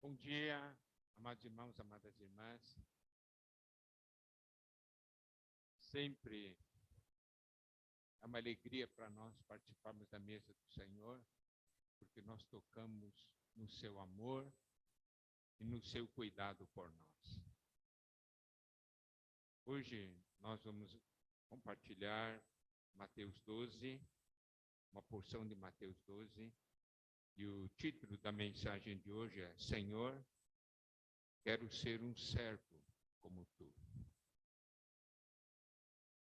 Bom dia, amados irmãos, amadas irmãs. Sempre é uma alegria para nós participarmos da mesa do Senhor, porque nós tocamos no seu amor e no seu cuidado por nós. Hoje nós vamos compartilhar Mateus 12, uma porção de Mateus 12, e o título da mensagem de hoje é: Senhor, quero ser um servo como tu.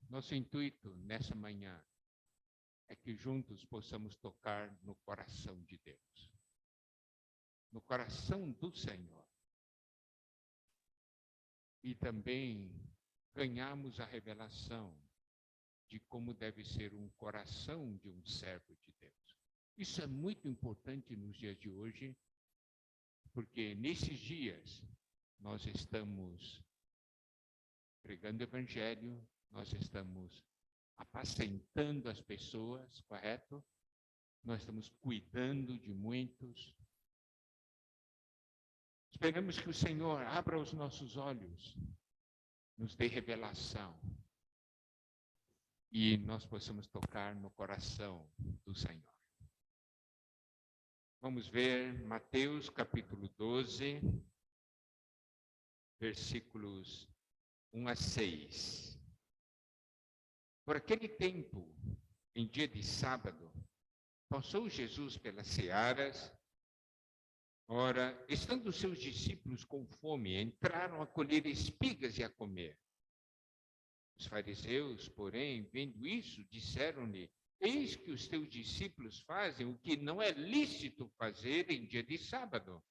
Nosso intuito nessa manhã é que juntos possamos tocar no coração de Deus, no coração do Senhor, e também ganharmos a revelação de como deve ser um coração de um servo de Deus. Isso é muito importante nos dias de hoje, porque nesses dias nós estamos pregando o Evangelho, nós estamos apacentando as pessoas, correto? Nós estamos cuidando de muitos. Esperamos que o Senhor abra os nossos olhos, nos dê revelação e nós possamos tocar no coração do Senhor. Vamos ver Mateus capítulo 12, versículos 1 a 6. Por aquele tempo, em dia de sábado, passou Jesus pelas searas. Ora, estando os seus discípulos com fome, entraram a colher espigas e a comer. Os fariseus, porém, vendo isso, disseram-lhe: Eis que os teus discípulos fazem o que não é lícito fazer em dia de sábado.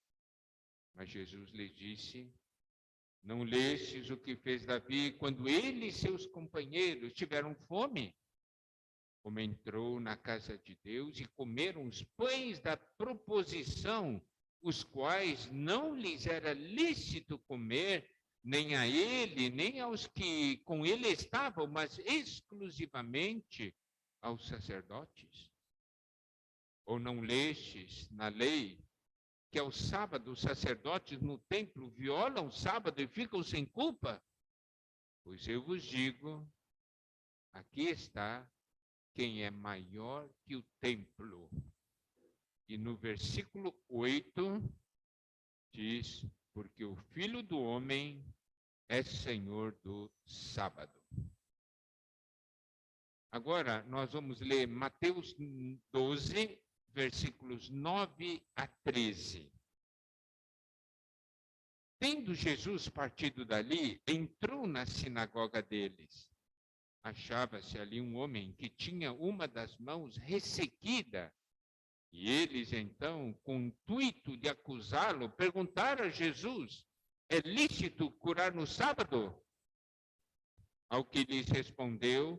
Mas Jesus lhes disse: Não lestes o que fez Davi quando ele e seus companheiros tiveram fome? Como entrou na casa de Deus e comeram os pães da proposição, os quais não lhes era lícito comer, nem a ele, nem aos que com ele estavam, mas exclusivamente aos sacerdotes? Ou não lestes na lei que ao sábado os sacerdotes no templo violam o sábado e ficam sem culpa? Pois eu vos digo, aqui está quem é maior que o templo. E no versículo 8 diz: porque o Filho do Homem é Senhor do sábado. Agora nós vamos ler Mateus 12, versículos 9 a 13. Tendo Jesus partido dali, entrou na sinagoga deles. Achava-se ali um homem que tinha uma das mãos ressequida. E eles, então, com o intuito de acusá-lo, perguntaram a Jesus: é lícito curar no sábado? Ao que lhes respondeu: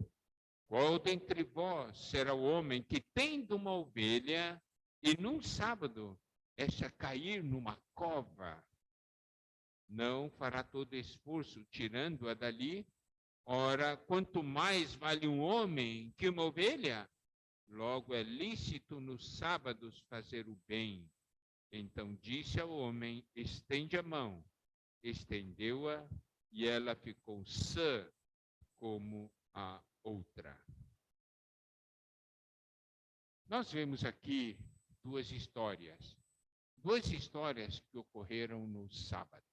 qual dentre vós será o homem que, tendo uma ovelha, e num sábado esta cair numa cova, não fará todo esforço tirando-a dali? Ora, quanto mais vale um homem que uma ovelha? Logo é lícito nos sábados fazer o bem. Então disse ao homem: estende a mão. Estendeu-a e ela ficou sã como a outra. Nós vemos aqui duas histórias que ocorreram no sábado.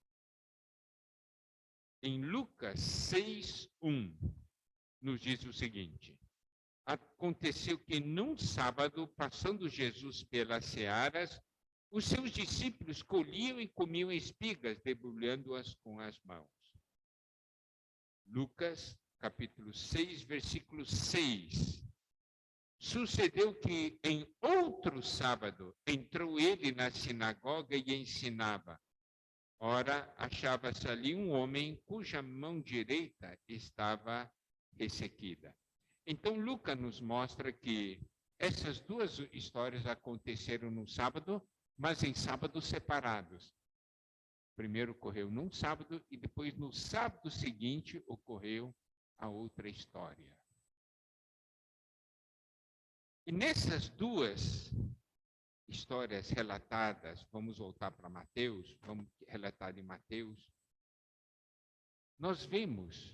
Em Lucas 6:1, nos diz o seguinte: aconteceu que num sábado, passando Jesus pelas searas, os seus discípulos colhiam e comiam espigas, debulhando-as com as mãos. Lucas, capítulo 6, versículo 6. Sucedeu que em outro sábado entrou ele na sinagoga e ensinava. Ora, achava-se ali um homem cuja mão direita estava ressequida. Então, Lucas nos mostra que essas duas histórias aconteceram no sábado, mas em sábados separados. Primeiro ocorreu num sábado e depois no sábado seguinte ocorreu a outra história. E nessas duas histórias relatadas, vamos voltar para Mateus, vamos relatar em Mateus, nós vemos,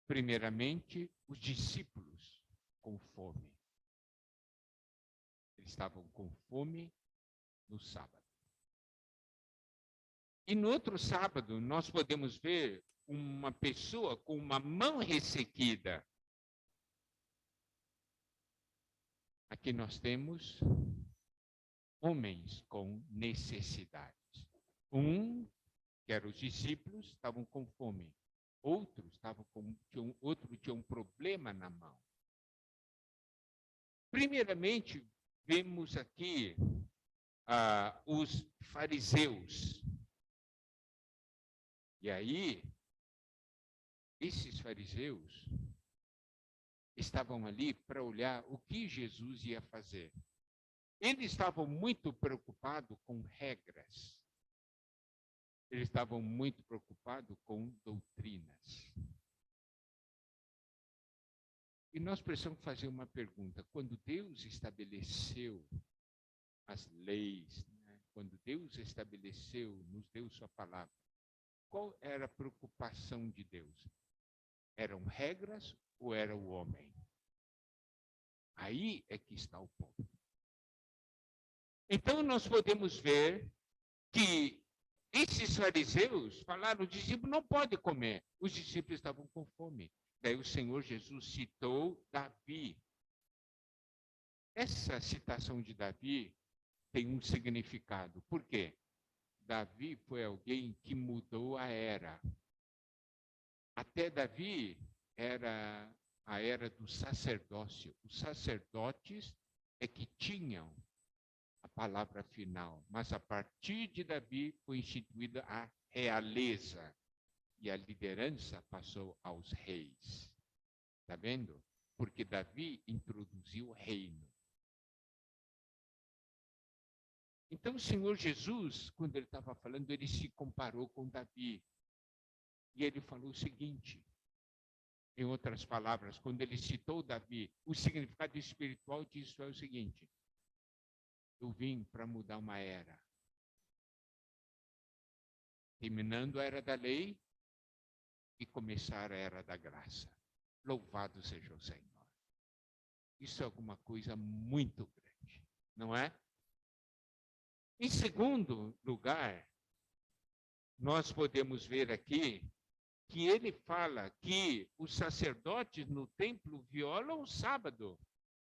primeiramente, os discípulos com fome. Eles estavam com fome no sábado. E no outro sábado, nós podemos ver uma pessoa com uma mão ressequida. Aqui nós temos homens com necessidades. Que eram os discípulos, estavam com fome. Outro tinha um problema na mão. Primeiramente, vemos aqui os fariseus. E aí, esses fariseus estavam ali para olhar o que Jesus ia fazer. Eles estavam muito preocupados com regras. Eles estavam muito preocupados com doutrinas. E nós precisamos fazer uma pergunta. Quando Deus estabeleceu as leis, né? Quando Deus estabeleceu, nos deu sua palavra, qual era a preocupação de Deus? Eram regras ou era o homem? Aí é que está o ponto. Então nós podemos ver que esses fariseus falaram, o discípulo não pode comer. Os discípulos estavam com fome. Daí o Senhor Jesus citou Davi. Essa citação de Davi tem um significado. Por quê? Davi foi alguém que mudou a era. Até Davi era a era do sacerdócio. Os sacerdotes é que tinham a palavra final. Mas a partir de Davi foi instituída a realeza. E a liderança passou aos reis. Está vendo? Porque Davi introduziu o reino. Então, o Senhor Jesus, quando ele estava falando, ele se comparou com Davi. E ele falou o seguinte, em outras palavras, quando ele citou Davi, o significado espiritual disso é o seguinte: eu vim para mudar uma era. Terminando a era da lei e começar a era da graça. Louvado seja o Senhor. Isso é alguma coisa muito grande, não é? Em segundo lugar, nós podemos ver aqui que ele fala que os sacerdotes no templo violam o sábado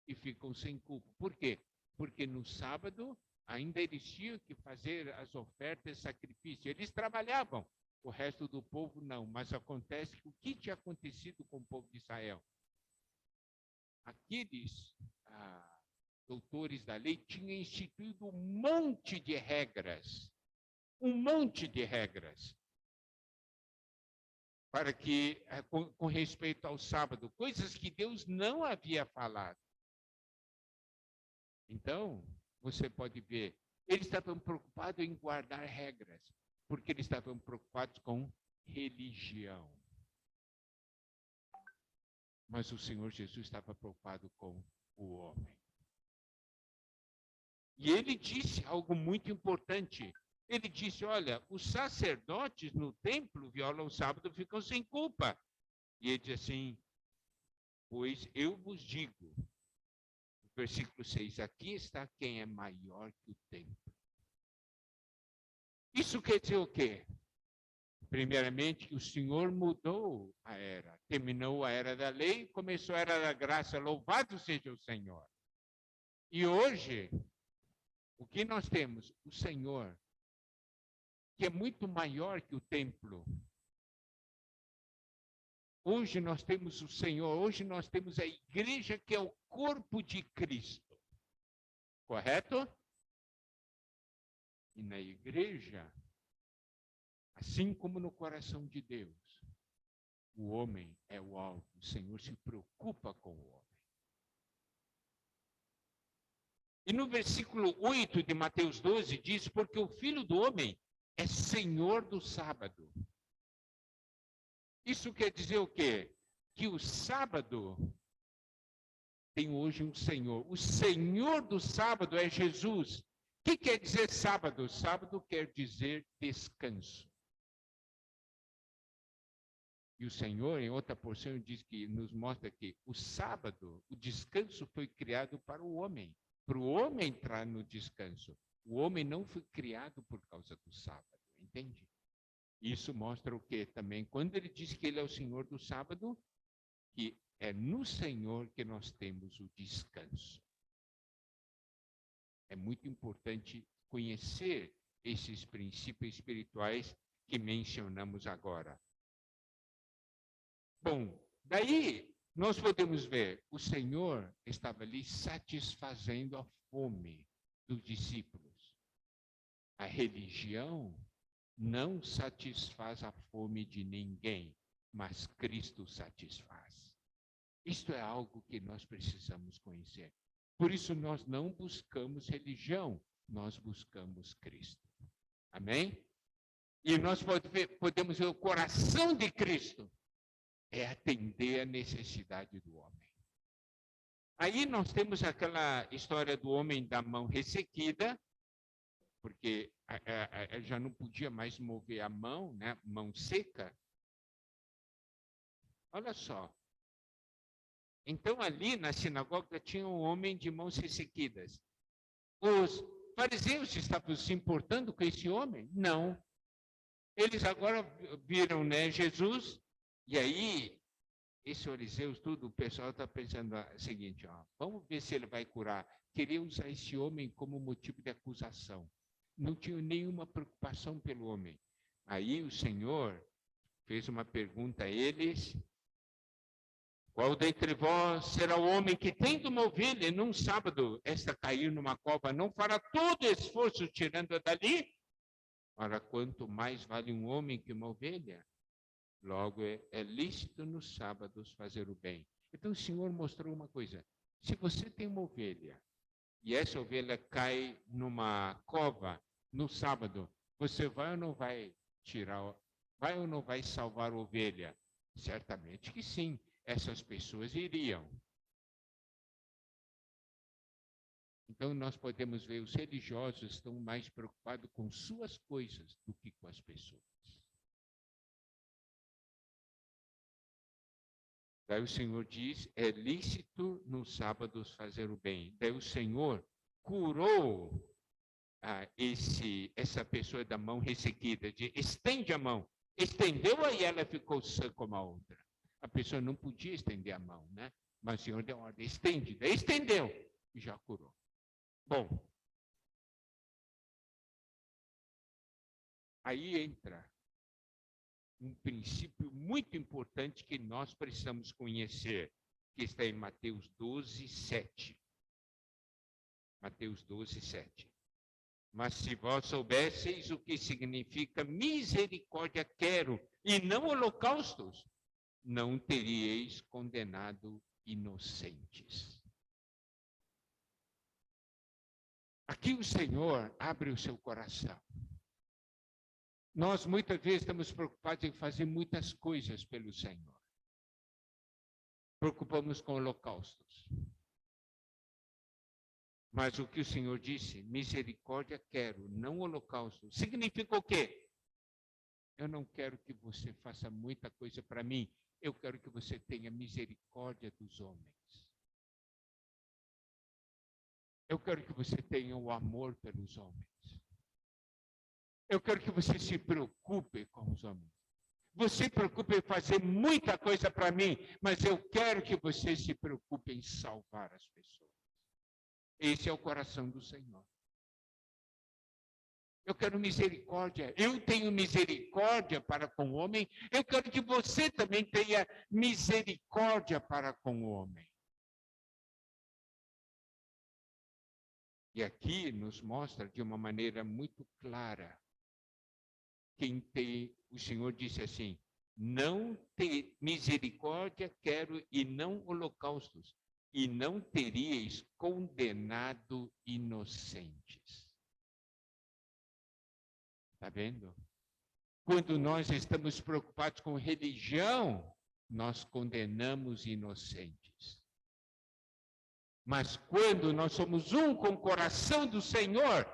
e ficam sem culpa. Por quê? Porque no sábado ainda eles tinham que fazer as ofertas e sacrifícios. Eles trabalhavam, o resto do povo não. Mas acontece que o que tinha acontecido com o povo de Israel? Aqueles doutores da lei tinham instituído um monte de regras. Um monte de regras. Para que, com respeito ao sábado, coisas que Deus não havia falado. Então, você pode ver, eles estavam preocupados em guardar regras, porque eles estavam preocupados com religião. Mas o Senhor Jesus estava preocupado com o homem. E ele disse algo muito importante. Ele disse, olha, os sacerdotes no templo violam o sábado, ficam sem culpa. E ele diz assim, pois eu vos digo, versículo 6, aqui está quem é maior que o templo. Isso quer dizer o quê? Primeiramente, que o Senhor mudou a era. Terminou a era da lei, começou a era da graça. Louvado seja o Senhor. E hoje, o que nós temos? O Senhor, que é muito maior que o templo. Hoje nós temos o Senhor, hoje nós temos a igreja que é o corpo de Cristo. Correto? E na igreja, assim como no coração de Deus, o homem é o alvo. O Senhor se preocupa com o homem. E no versículo 8 de Mateus 12 diz, porque o Filho do Homem é Senhor do sábado. Isso quer dizer o quê? Que o sábado tem hoje um Senhor. O Senhor do sábado é Jesus. O que quer dizer sábado? Sábado quer dizer descanso. E o Senhor, em outra porção, diz que nos mostra que o sábado, o descanso foi criado para o homem entrar no descanso. O homem não foi criado por causa do sábado, entende? Isso mostra o quê também? Quando ele diz que ele é o Senhor do sábado, que é no Senhor que nós temos o descanso. É muito importante conhecer esses princípios espirituais que mencionamos agora. Bom, daí nós podemos ver, o Senhor estava ali satisfazendo a fome dos discípulos. A religião não satisfaz a fome de ninguém, mas Cristo satisfaz. Isto é algo que nós precisamos conhecer. Por isso nós não buscamos religião, nós buscamos Cristo. Amém? E nós podemos ver o coração de Cristo é atender a necessidade do homem. Aí nós temos aquela história do homem da mão ressequida, porque já não podia mais mover a mão, né? Mão seca. Olha só. Então ali na sinagoga tinha um homem de mãos ressequidas. Os fariseus estavam se importando com esse homem? Não. Eles agora viram, né, Jesus, e aí esses fariseus, tudo, o pessoal está pensando o seguinte, ó, vamos ver se ele vai curar. Queria usar esse homem como motivo de acusação. Não tinha nenhuma preocupação pelo homem. Aí o Senhor fez uma pergunta a eles: qual dentre vós será o homem que, tendo uma ovelha num sábado, esta cair numa cova, não fará todo esforço tirando-a dali? Ora, quanto mais vale um homem que uma ovelha? Logo, é lícito nos sábados fazer o bem. Então, o Senhor mostrou uma coisa. Se você tem uma ovelha, e essa ovelha cai numa cova no sábado, você vai ou não vai tirar, vai ou não vai salvar a ovelha? Certamente que sim, essas pessoas iriam. Então, nós podemos ver, os religiosos estão mais preocupados com suas coisas do que com as pessoas. Daí o Senhor diz, é lícito nos sábados fazer o bem. Daí o Senhor curou essa pessoa da mão ressequida, de estende a mão. Estendeu e ela ficou sã como a outra. A pessoa não podia estender a mão, né? Mas o Senhor deu ordem, estende. Daí estendeu e já curou. Bom, aí entra um princípio muito importante que nós precisamos conhecer, que está em Mateus 12, 7. Mateus 12, 7. Mas se vós soubesseis o que significa misericórdia quero, e não holocaustos, não teríeis condenado inocentes. Aqui o Senhor abre o seu coração. Nós muitas vezes estamos preocupados em fazer muitas coisas pelo Senhor. Preocupamos com holocaustos. Mas o que o Senhor disse, misericórdia quero, não holocausto. Significa o quê? Eu não quero que você faça muita coisa para mim. Eu quero que você tenha misericórdia dos homens. Eu quero que você tenha o amor pelos homens. Eu quero que você se preocupe com os homens. Você se preocupe em fazer muita coisa para mim, mas eu quero que você se preocupe em salvar as pessoas. Esse é o coração do Senhor. Eu quero misericórdia. Eu tenho misericórdia para com o homem. Eu quero que você também tenha misericórdia para com o homem. E aqui nos mostra de uma maneira muito clara. O Senhor disse assim, não ter misericórdia quero e não holocaustos, e não teríeis condenado inocentes. Está vendo? Quando nós estamos preocupados com religião, nós condenamos inocentes. Mas quando nós somos um com o coração do Senhor,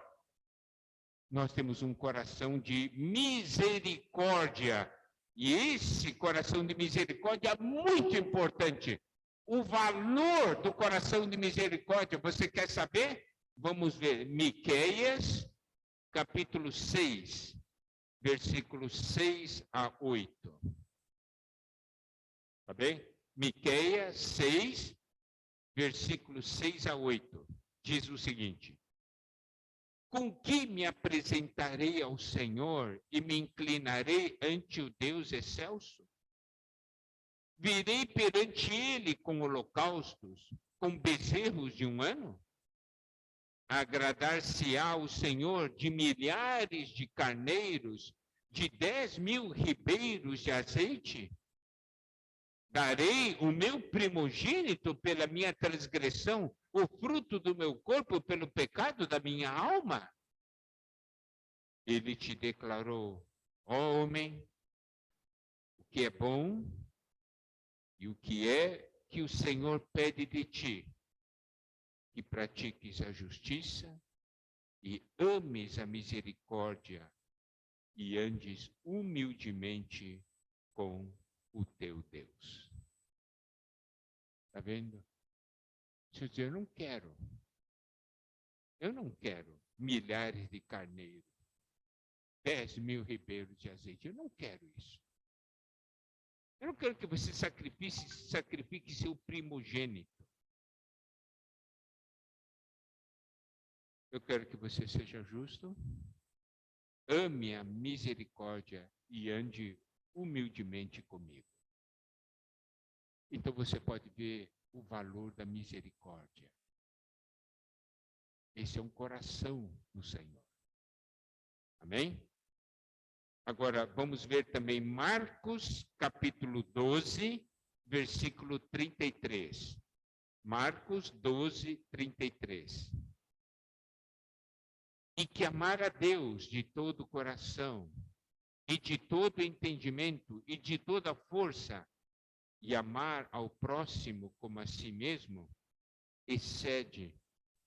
nós temos um coração de misericórdia. E esse coração de misericórdia é muito importante. O valor do coração de misericórdia, você quer saber? Vamos ver, Miqueias, capítulo 6, versículos 6 a 8. Tá bem? Miqueias 6, versículos 6 a 8. Diz o seguinte: com que me apresentarei ao Senhor e me inclinarei ante o Deus excelso? Virei perante ele com holocaustos, com bezerros de um ano? Agradar-se-á o Senhor de milhares de carneiros, de 10.000 ribeiros de azeite? Darei o meu primogênito pela minha transgressão, o fruto do meu corpo pelo pecado da minha alma? Ele te declarou, ó homem, o que é bom e o que é que o Senhor pede de ti, que pratiques a justiça e ames a misericórdia e andes humildemente com o teu Deus. Está vendo? Se eu dizer, eu não quero milhares de carneiros, 10.000 ribeiros de azeite, eu não quero isso. Eu não quero que você sacrifique seu primogênito. Eu quero que você seja justo, ame a misericórdia e ande humildemente comigo. Então você pode ver o valor da misericórdia. Esse é um coração do Senhor. Amém? Agora, vamos ver também Marcos, capítulo 12, versículo 33. Marcos 12, 33. E que amar a Deus de todo o coração, e de todo o entendimento, e de toda a força, e amar ao próximo como a si mesmo, excede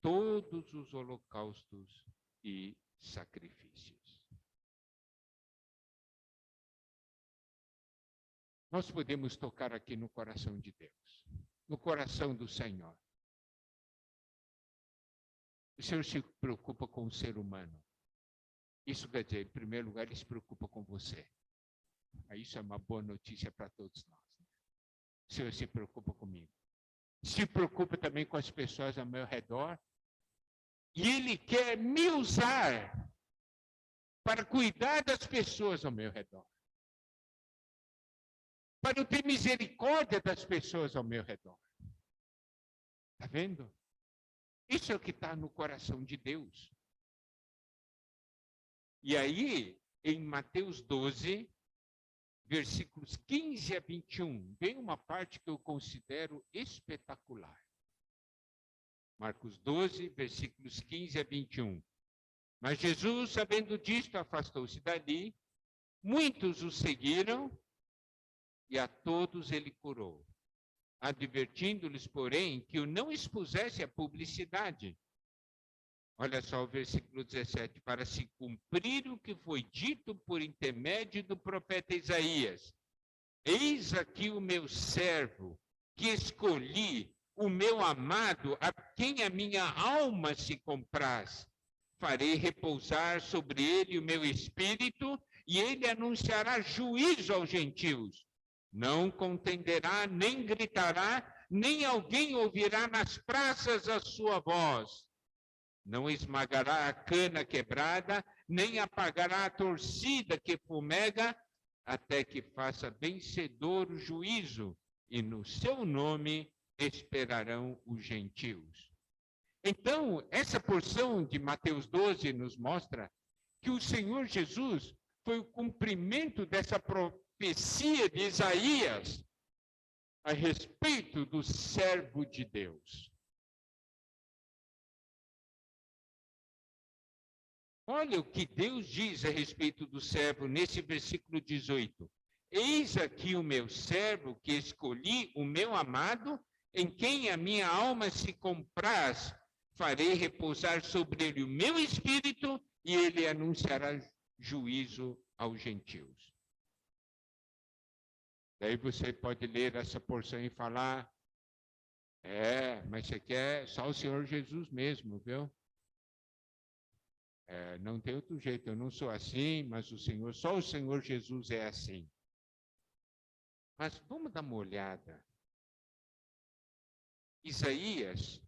todos os holocaustos e sacrifícios. Nós podemos tocar aqui no coração de Deus, no coração do Senhor. O Senhor se preocupa com o ser humano. Isso quer dizer, em primeiro lugar, Ele se preocupa com você. Isso é uma boa notícia para todos nós. O Senhor se preocupa comigo. Se preocupa também com as pessoas ao meu redor. E Ele quer me usar para cuidar das pessoas ao meu redor. Para eu ter misericórdia das pessoas ao meu redor. Está vendo? Isso é o que está no coração de Deus. E aí, em Mateus 12, versículos 15 a 21, vem uma parte que eu considero espetacular. Marcos 12, versículos 15 a 21. Mas Jesus, sabendo disto, afastou-se dali, muitos o seguiram, e a todos ele curou, advertindo-lhes, porém, que o não expusesse à publicidade. Olha só o versículo 17, para se cumprir o que foi dito por intermédio do profeta Isaías. Eis aqui o meu servo, que escolhi, o meu amado, a quem a minha alma se compraz. Farei repousar sobre ele o meu espírito, e ele anunciará juízo aos gentios. Não contenderá, nem gritará, nem alguém ouvirá nas praças a sua voz. Não esmagará a cana quebrada, nem apagará a torcida que fumega, até que faça vencedor o juízo, e no seu nome esperarão os gentios. Então, essa porção de Mateus 12 nos mostra que o Senhor Jesus foi o cumprimento dessa profecia de Isaías a respeito do servo de Deus. Olha o que Deus diz a respeito do servo nesse versículo 18. Eis aqui o meu servo que escolhi, o meu amado, em quem a minha alma se compraz, farei repousar sobre ele o meu espírito e ele anunciará juízo aos gentios. Daí você pode ler essa porção e falar, mas você quer só o Senhor Jesus mesmo, viu? Não tem outro jeito, eu não sou assim, mas só o Senhor Jesus é assim. Mas vamos dar uma olhada. Isaías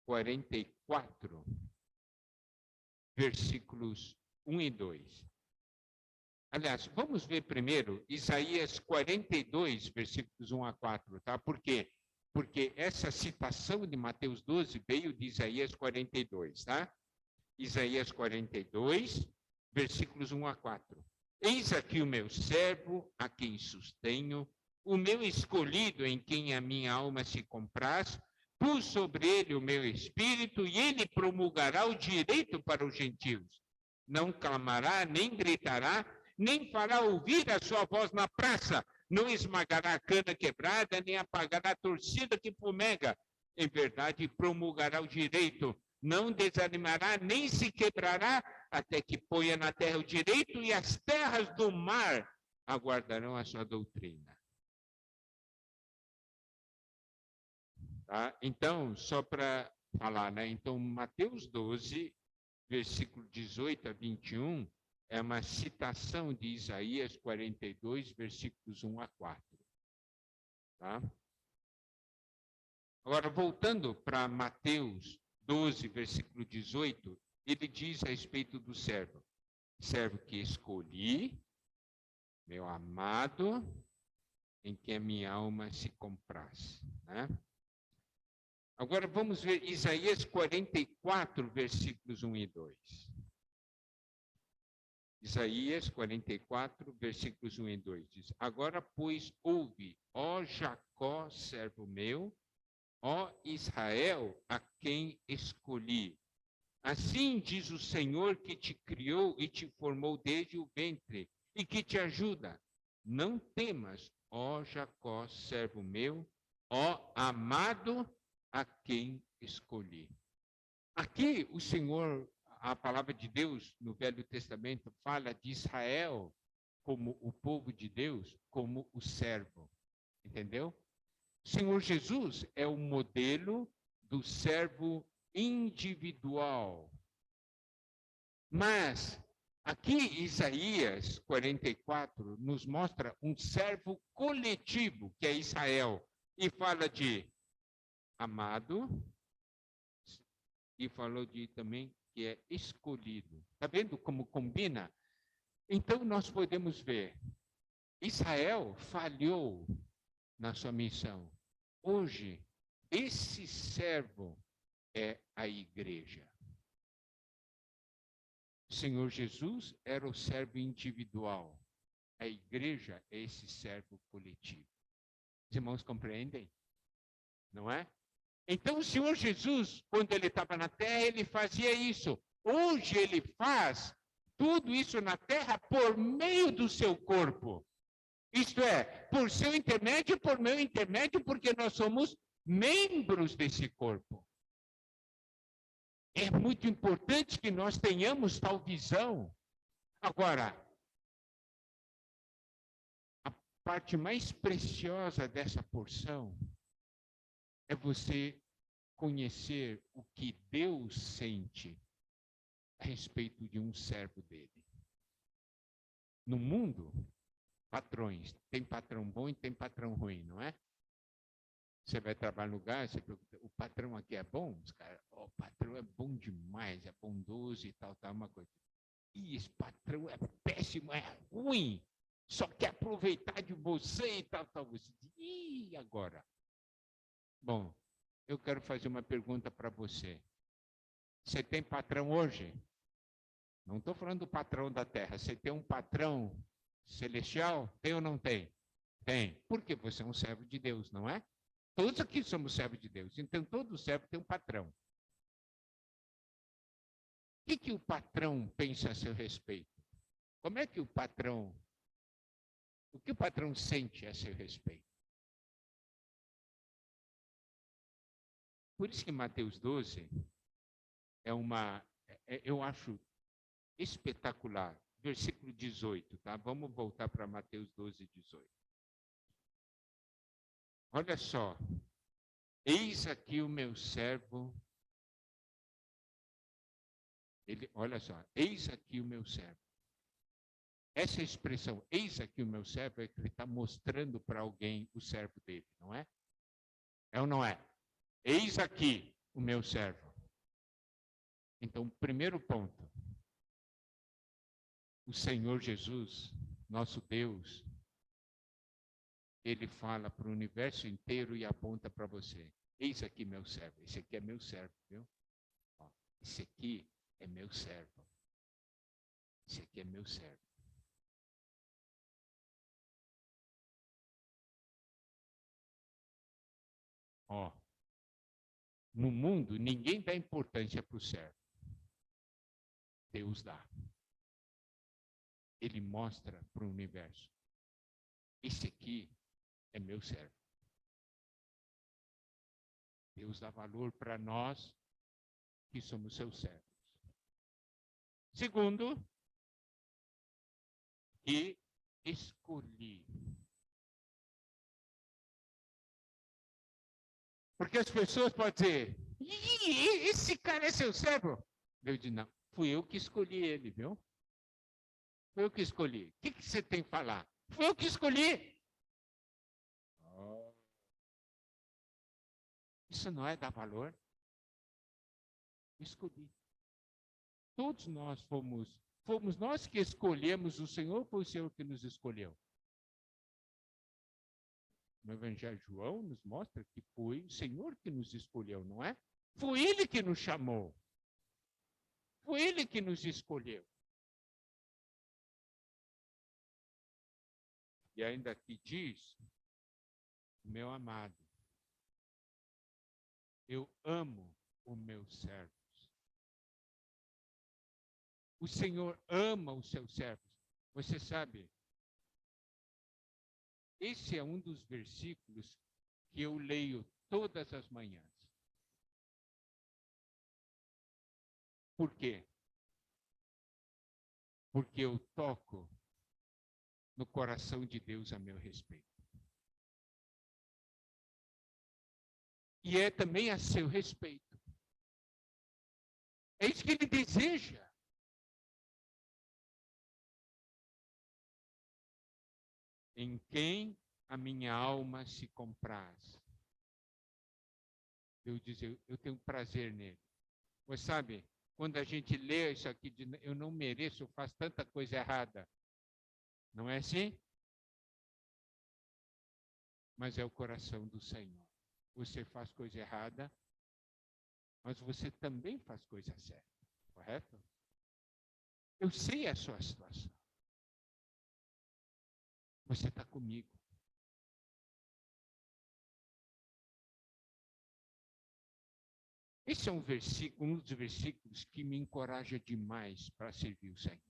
44, versículos 1 e 2. Aliás, vamos ver primeiro Isaías 42, versículos 1 a 4, tá? Por quê? Porque essa citação de Mateus 12 veio de Isaías 42, tá? Isaías 42, versículos 1 a 4. Eis aqui o meu servo, a quem sustenho, o meu escolhido, em quem a minha alma se compraz, pus sobre ele o meu espírito, e ele promulgará o direito para os gentios. Não clamará, nem gritará, nem fará ouvir a sua voz na praça, não esmagará a cana quebrada, nem apagará a torcida que fumega. Em verdade, promulgará o direito, não desanimará, nem se quebrará, até que ponha na terra o direito, e as terras do mar aguardarão a sua doutrina. Tá? Então, só para falar, né? Então, Mateus 12, versículo 18 a 21, é uma citação de Isaías 42, versículos 1 a 4. Tá? Agora, voltando para Mateus 12, versículo 18, ele diz a respeito do servo. Servo que escolhi, meu amado, em quem a minha alma se compraz. Né? Agora vamos ver Isaías 44, versículos 1 e 2. Isaías 44, versículos 1 e 2 diz: Agora, pois, ouve, ó Jacó, servo meu, ó Israel, a quem escolhi. Assim diz o Senhor que te criou e te formou desde o ventre, e que te ajuda. Não temas, ó Jacó, servo meu, ó amado, a quem escolhi. Aqui o Senhor, a palavra de Deus no Velho Testamento fala de Israel como o povo de Deus, como o servo. Entendeu? O Senhor Jesus é o modelo do servo individual. Mas aqui Isaías 44 nos mostra um servo coletivo, que é Israel, e fala de amado, e falou de também que é escolhido. Está vendo como combina? Então nós podemos ver, Israel falhou na sua missão. Hoje, esse servo é a igreja. O Senhor Jesus era o servo individual. A igreja é esse servo coletivo. Os irmãos compreendem? Não é? Então, o Senhor Jesus, quando ele estava na terra, ele fazia isso. Hoje ele faz tudo isso na terra por meio do seu corpo. Isto é, por seu intermédio, por meu intermédio, porque nós somos membros desse corpo. É muito importante que nós tenhamos tal visão. Agora, a parte mais preciosa dessa porção é você conhecer o que Deus sente a respeito de um servo dele. No mundo, patrões, tem patrão bom e tem patrão ruim, não é? Você vai trabalhar no lugar, você pergunta, o patrão aqui é bom? Os caras, o patrão é bom demais, é bondoso e tal, uma coisa. E esse patrão é péssimo, é ruim, só quer aproveitar de você e tal. Você diz, e agora? Bom, eu quero fazer uma pergunta para você. Você tem patrão hoje? Não estou falando do patrão da terra. Você tem um patrão celestial? Tem ou não tem? Tem. Porque você é um servo de Deus, não é? Todos aqui somos servos de Deus. Então, todo servo tem um patrão. O que o patrão pensa a seu respeito? Como é que o patrão sente a seu respeito? Por isso que Mateus 12 eu acho espetacular. Versículo 18, tá? Vamos voltar para Mateus 12, 18. Olha só. Eis aqui o meu servo. Olha só, eis aqui o meu servo. Essa expressão, eis aqui o meu servo, é que ele está mostrando para alguém o servo dele, não é? É ou não é? Eis aqui o meu servo. Então, primeiro ponto. O Senhor Jesus, nosso Deus, ele fala para o universo inteiro e aponta para você. Eis aqui meu servo. Esse aqui é meu servo, viu? Ó, esse aqui é meu servo. Esse aqui é meu servo. Ó, no mundo, ninguém dá importância para o servo. Deus dá. Ele mostra para o universo. Esse aqui é meu servo. Deus dá valor para nós que somos seus servos. Segundo, que escolhi. Porque as pessoas podem dizer, esse cara é seu servo? Eu digo, não, fui eu que escolhi ele, viu? Fui eu que escolhi. O que você tem que falar? Fui eu que escolhi. Oh. Isso não é dar valor? Escolhi. Todos nós fomos nós que escolhemos o Senhor, foi o Senhor que nos escolheu. No Evangelho de João nos mostra que foi o Senhor que nos escolheu, não é? Foi Ele que nos chamou. Foi Ele que nos escolheu. E ainda aqui diz, meu amado, eu amo os meus servos. O Senhor ama os seus servos. Você sabe, esse é um dos versículos que eu leio todas as manhãs. Por quê? Porque eu toco no coração de Deus a meu respeito. E é também a seu respeito. É isso que ele deseja. Em quem a minha alma se compraz. Deus diz, eu tenho prazer nele. Você sabe, quando a gente lê isso aqui, eu não mereço, eu faço tanta coisa errada. Não é assim? Mas é o coração do Senhor. Você faz coisa errada, mas você também faz coisa certa. Correto? Eu sei a sua situação. Você está comigo. Esse é um dos versículos que me encoraja demais para servir o Senhor.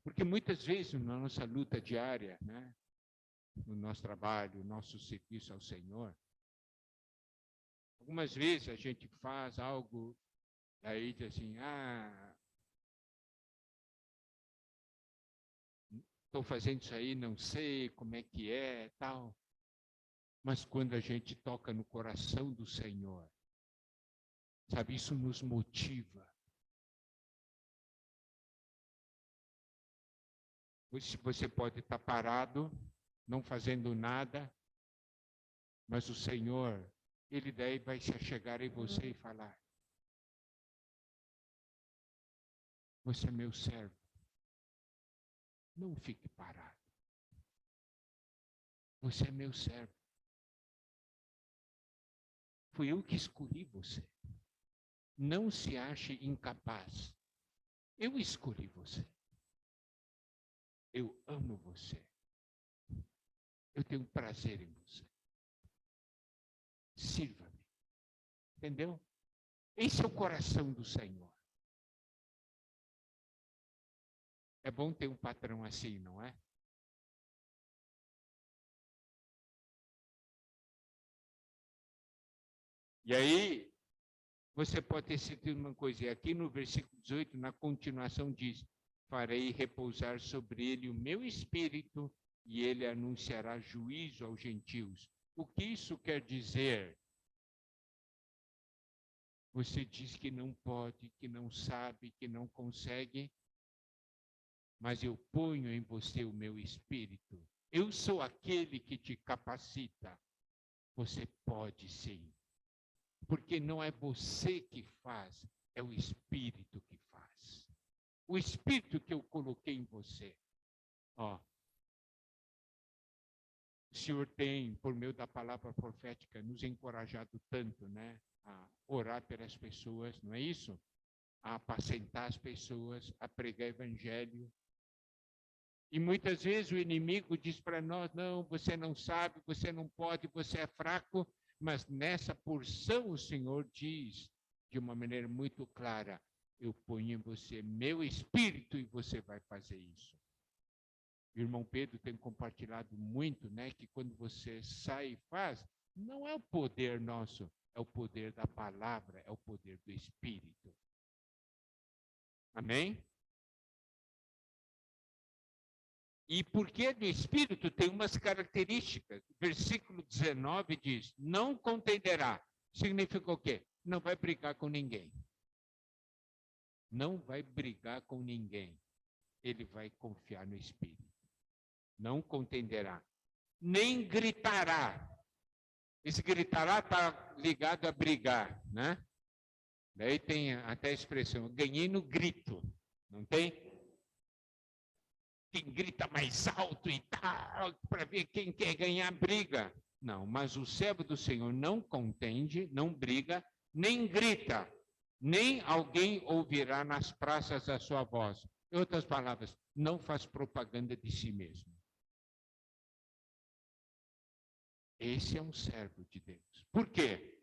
Porque muitas vezes na nossa luta diária, né, no nosso trabalho, no nosso serviço ao Senhor, algumas vezes a gente faz algo, aí diz assim, estou fazendo isso aí, não sei como é que é, tal. Mas quando a gente toca no coração do Senhor, sabe, isso nos motiva. Você pode estar parado, não fazendo nada, mas o Senhor, Ele daí vai se chegar em você e falar, você é meu servo, não fique parado. Você é meu servo. Fui eu que escolhi você. Não se ache incapaz. Eu escolhi você. Eu amo você. Eu tenho prazer em você. Sirva-me. Entendeu? Esse é o coração do Senhor. É bom ter um patrão assim, não é? E aí, você pode ter sentido uma coisa. E aqui no versículo 18, na continuação diz, farei repousar sobre ele o meu espírito e ele anunciará juízo aos gentios. O que isso quer dizer? Você diz que não pode, que não sabe, que não consegue, mas eu ponho em você o meu espírito. Eu sou aquele que te capacita. Você pode sim. Porque não é você que faz, é o Espírito que faz. O Espírito que eu coloquei em você. Ó, o Senhor tem, por meio da palavra profética, nos encorajado tanto, né? A orar pelas pessoas, não é isso? A apacentar as pessoas, a pregar evangelho. E muitas vezes o inimigo diz para nós, não, você não sabe, você não pode, você é fraco, mas nessa porção o Senhor diz, de uma maneira muito clara, eu ponho em você meu espírito e você vai fazer isso. O irmão Pedro tem compartilhado muito, né, que quando você sai e faz, não é o poder nosso, é o poder da palavra, é o poder do Espírito. Amém? E porque do Espírito tem umas características. Versículo 19 diz, não contenderá. Significa o quê? Não vai brigar com ninguém. Não vai brigar com ninguém. Ele vai confiar no Espírito. Não contenderá. Nem gritará. Esse gritará está ligado a brigar, né? Daí tem até a expressão, ganhei no grito, não tem? Quem grita mais alto e tal, para ver quem quer ganhar briga. Não, mas o servo do Senhor não contende, não briga, nem grita, nem alguém ouvirá nas praças a sua voz. Em outras palavras, não faz propaganda de si mesmo. Esse é um servo de Deus. Por quê?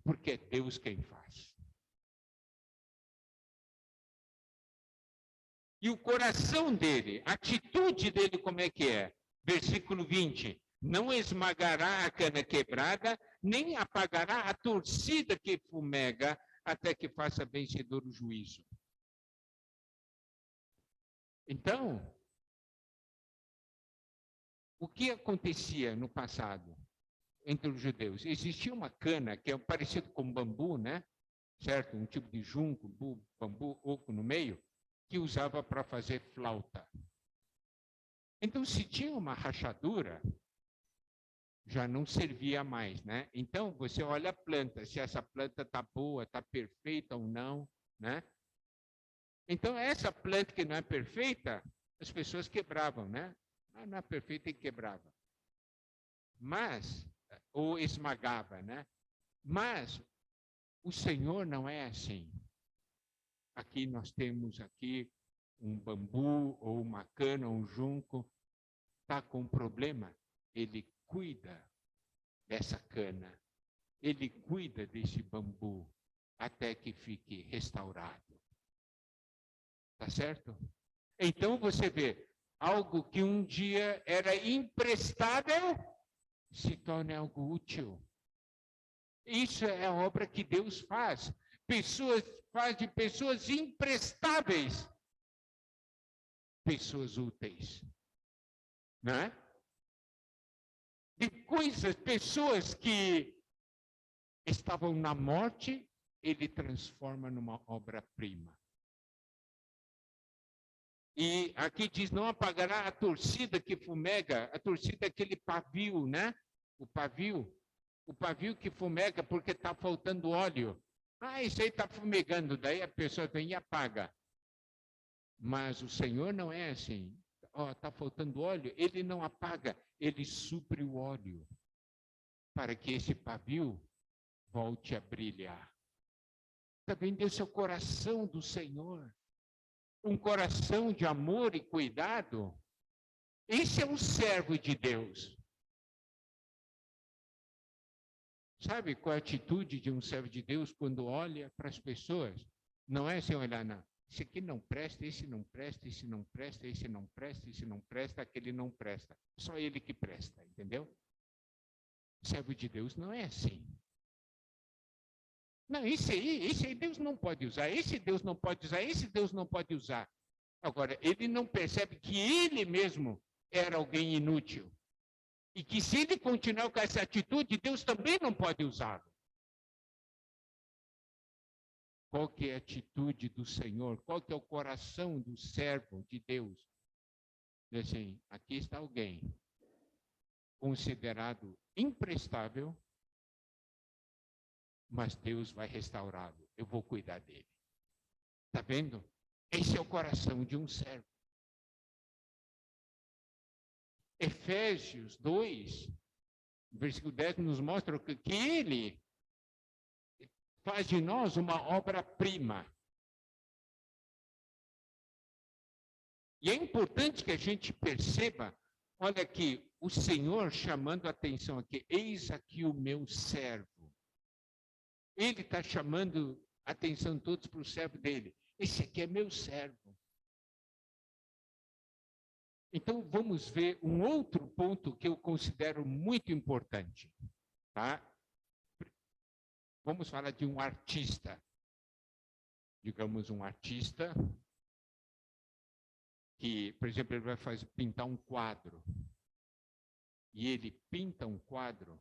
Porque é Deus quem faz. E o coração dele, a atitude dele como é que é? Versículo 20. Não esmagará a cana quebrada, nem apagará a torcida que fumega, até que faça vencedor o juízo. Então, o que acontecia no passado entre os judeus? Existia uma cana que é parecido com bambu, né? Certo? Um tipo de junco, bambu, oco no meio, que usava para fazer flauta. Então, se tinha uma rachadura, já não servia mais, né? Então, você olha a planta, se essa planta está boa, está perfeita ou não, né? Então, essa planta que não é perfeita, as pessoas quebravam, né? Ah, não é perfeita e quebrava. Mas, ou esmagava, né? Mas, o Senhor não é assim. Aqui nós temos aqui um bambu, ou uma cana, um junco, está com um problema, ele cuida dessa cana, ele cuida desse bambu até que fique restaurado. Tá certo? Então você vê, algo que um dia era imprestável se torna algo útil. Isso é a obra que Deus faz. Faz de pessoas imprestáveis pessoas úteis. Não é? De coisas, pessoas que estavam na morte, ele transforma numa obra-prima. E aqui diz, não apagará a torcida que fumega, a torcida é aquele pavio, né? O pavio que fumega porque está faltando óleo. Ah, isso aí está fumegando, daí a pessoa vem e apaga. Mas o Senhor não é assim. Ó, está faltando óleo, ele não apaga, ele supre o óleo para que esse pavio volte a brilhar. Também deu seu coração do Senhor, um coração de amor e cuidado. Esse é um servo de Deus. Sabe qual é a atitude de um servo de Deus quando olha para as pessoas? Não é assim olhar, não. Esse aqui não presta, esse não presta, esse não presta, esse não presta, esse não presta, aquele não presta. Só ele que presta, entendeu? O servo de Deus não é assim. Não, esse aí Deus não pode usar, esse Deus não pode usar, esse Deus não pode usar. Agora, ele não percebe que ele mesmo era alguém inútil. E que se ele continuar com essa atitude, Deus também não pode usá-lo. Qual que é a atitude do Senhor? Qual que é o coração do servo de Deus? Diz assim, aqui está alguém considerado imprestável, mas Deus vai restaurá-lo. Eu vou cuidar dele. Está vendo? Esse é o coração de um servo. Efésios 2, versículo 10, nos mostra que ele faz de nós uma obra-prima. E é importante que a gente perceba, olha aqui, o Senhor chamando a atenção aqui, eis aqui o meu servo. Ele está chamando a atenção de todos para o servo dele. Esse aqui é meu servo. Então, vamos ver um outro ponto que eu considero muito importante. Tá? Vamos falar de um artista. Digamos, um artista que, por exemplo, ele vai pintar um quadro. E ele pinta um quadro,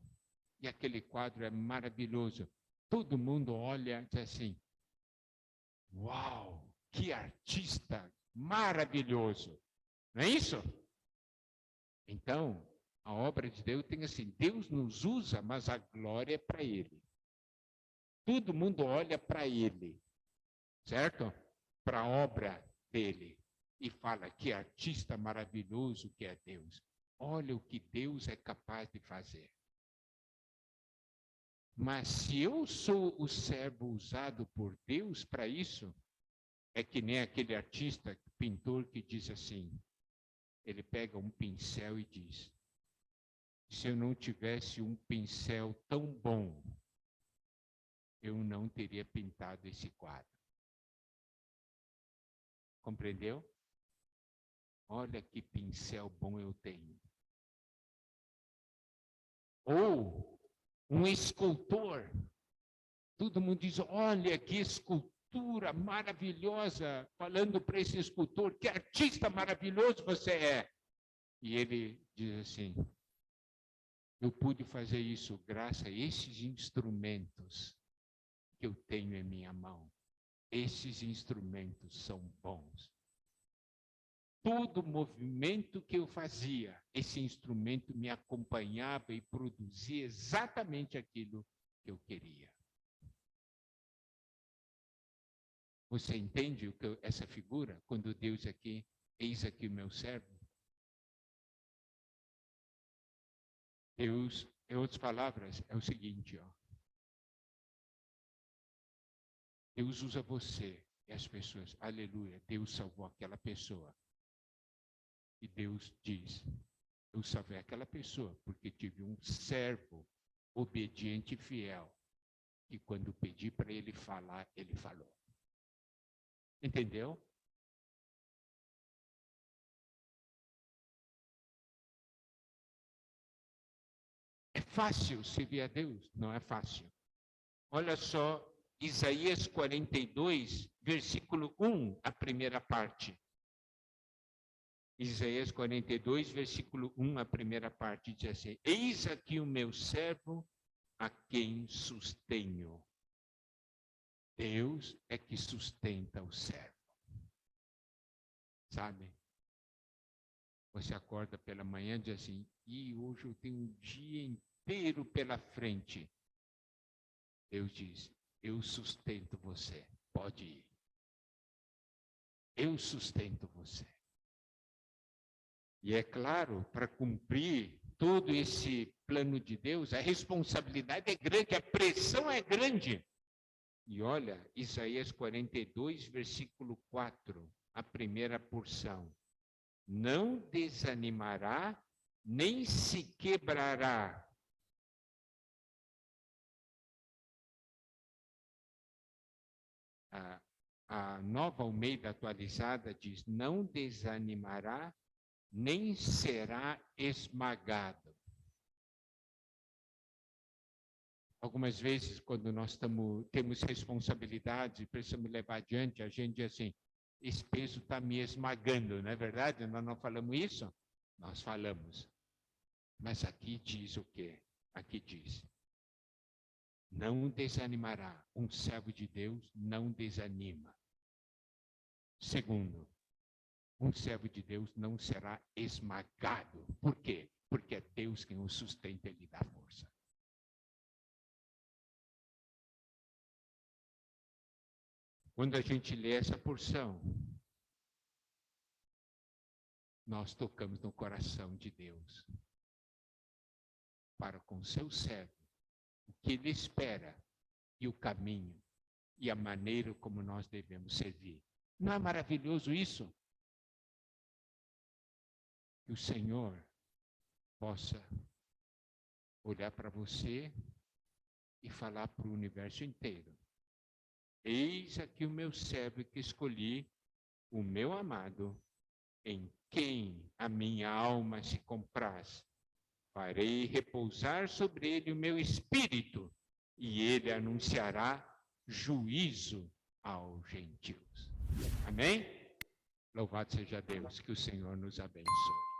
e aquele quadro é maravilhoso. Todo mundo olha e diz assim, uau, que artista maravilhoso. Não é isso? Então, a obra de Deus tem assim, Deus nos usa, mas a glória é para Ele. Todo mundo olha para Ele, certo? Para a obra dele. E fala, que artista maravilhoso que é Deus. Olha o que Deus é capaz de fazer. Mas se eu sou o servo usado por Deus para isso, é que nem aquele artista, pintor que diz assim, ele pega um pincel e diz, se eu não tivesse um pincel tão bom, eu não teria pintado esse quadro. Compreendeu? Olha que pincel bom eu tenho. Ou um escultor. Todo mundo diz, olha que escultura maravilhosa, falando para esse escultor, que artista maravilhoso você é. E ele diz assim, eu pude fazer isso graças a esses instrumentos que eu tenho em minha mão. Esses instrumentos são bons. Todo movimento que eu fazia, esse instrumento me acompanhava e produzia exatamente aquilo que eu queria. Você entende o que essa figura? Quando Deus aqui, eis aqui o meu servo. Deus, em outras palavras, é o seguinte, ó. Deus usa você e as pessoas. Aleluia, Deus salvou aquela pessoa. E Deus diz, eu salvei aquela pessoa porque tive um servo obediente e fiel. E quando pedi para ele falar, ele falou. Entendeu? É fácil servir a Deus? Não é fácil. Olha só, Isaías 42, versículo 1, a primeira parte. Isaías 42, versículo 1, a primeira parte, diz assim, eis aqui o meu servo, a quem sustenho. Deus é que sustenta o servo. Sabe? Você acorda pela manhã e diz assim, e hoje eu tenho um dia inteiro pela frente. Deus diz, eu sustento você, pode ir. Eu sustento você. E é claro, para cumprir todo esse plano de Deus, a responsabilidade é grande, a pressão é grande. E olha, Isaías 42, versículo 4, a primeira porção. Não desanimará, nem se quebrará. A Nova Almeida atualizada diz, não desanimará, nem será esmagado. Algumas vezes, quando nós temos responsabilidades e precisamos levar adiante, a gente diz assim, esse peso está me esmagando, não é verdade? Nós não falamos isso? Nós falamos. Mas aqui diz o quê? Aqui diz, não desanimará. Um servo de Deus não desanima. Segundo, um servo de Deus não será esmagado. Por quê? Porque é Deus quem o sustenta e lhe dá força. Quando a gente lê essa porção, nós tocamos no coração de Deus para com seu servo o que ele espera e o caminho e a maneira como nós devemos servir. Não é maravilhoso isso? Que o Senhor possa olhar para você e falar para o universo inteiro. Eis aqui o meu servo que escolhi, o meu amado, em quem a minha alma se compraz. Farei repousar sobre ele o meu espírito, e ele anunciará juízo aos gentios. Amém? Louvado seja Deus, que o Senhor nos abençoe.